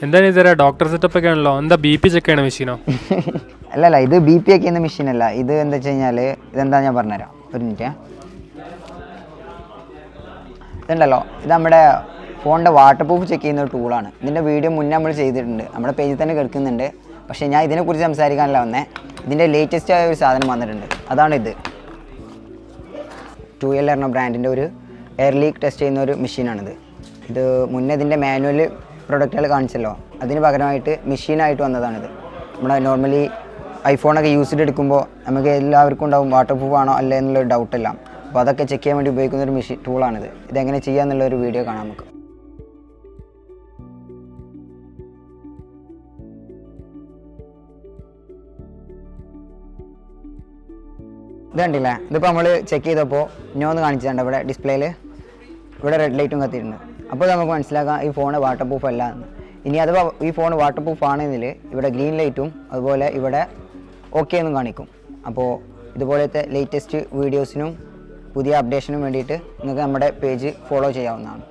എന്താണ് ഇതര doctor setup ഒക്കെ ആണല്ലോ, എന്താ BP ചെക്ക് ചെയ്യണ മെഷീനോ? അല്ലല്ല, ഇത് BP ഒക്കെ ചെയ്യുന്ന മെഷീനല്ല. ഇത് എന്താ വെച്ച് കഴിഞ്ഞാൽ ഇതെന്താ ഞാൻ പറഞ്ഞുതരാം, ഒരു മിനിറ്റ്. ഇതുണ്ടല്ലോ, ഇത് നമ്മുടെ ഫോണിൻ്റെ വാട്ടർ പ്രൂഫ് ചെക്ക് ചെയ്യുന്ന ഒരു ടൂളാണ്. ഇതിൻ്റെ വീഡിയോ മുന്നേ നമ്മൾ ചെയ്തിട്ടുണ്ട്, നമ്മുടെ പേജിൽ തന്നെ കേൾക്കുന്നുണ്ട്. പക്ഷേ ഞാൻ ഇതിനെക്കുറിച്ച് സംസാരിക്കാനല്ല വന്നേ. ഇതിൻ്റെ ലേറ്റസ്റ്റ് ആയ ഒരു സാധനം വന്നിട്ടുണ്ട്, അതാണ് ഇത്. 2L എന്ന ബ്രാൻഡിൻ്റെ ഒരു എയർ ലീക്ക് ടെസ്റ്റ് ചെയ്യുന്ന ഒരു മെഷീനാണിത്. ഇത് മുന്നേ ഇതിൻ്റെ മാനുവൽ പ്രൊഡക്റ്റുകൾ കാണിച്ചല്ലോ, അതിന് പകരമായിട്ട് മെഷീനായിട്ട് വന്നതാണിത്. നമ്മുടെ നോർമലി ഐഫോണൊക്കെ യൂസ് ചെയ്തെടുക്കുമ്പോൾ നമുക്ക് എല്ലാവർക്കും ഉണ്ടാവും വാട്ടർ പ്രൂഫ് ആണോ അല്ലേ എന്നുള്ളൊരു ഡൗട്ടെല്ലാം. അപ്പോൾ അതൊക്കെ ചെക്ക് ചെയ്യാൻ വേണ്ടി ഉപയോഗിക്കുന്ന ഒരു മെഷീൻ ടൂളാണിത്. ഇതെങ്ങനെ ചെയ്യാമെന്നുള്ളൊരു വീഡിയോ കാണാം നമുക്ക്. ഇത് കണ്ടില്ലേ, ഇതിപ്പോൾ നമ്മൾ ചെക്ക് ചെയ്തപ്പോൾ ഞാൻ ഒന്ന് കാണിച്ചിട്ടുണ്ട്. ഇവിടെ ഡിസ്പ്ലേയിൽ ഇവിടെ റെഡ് ലൈറ്റും കത്തിയിട്ടുണ്ട്. അപ്പോൾ നമുക്ക് മനസ്സിലാക്കാം ഈ ഫോൺ വാട്ടർ പ്രൂഫ് അല്ല എന്ന്. ഇനി അഥവാ ഈ ഫോൺ വാട്ടർ പ്രൂഫ് ആണെന്നതിൽ ഇവിടെ ഗ്രീൻ ലൈറ്റും അതുപോലെ ഇവിടെ ഓക്കെ എന്നും കാണിക്കും. അപ്പോൾ ഇതുപോലത്തെ ലേറ്റസ്റ്റ് വീഡിയോസിനും പുതിയ അപ്ഡേഷനും വേണ്ടിയിട്ട് നിങ്ങൾക്ക് നമ്മുടെ പേജ് ഫോളോ ചെയ്യാവുന്നതാണ്.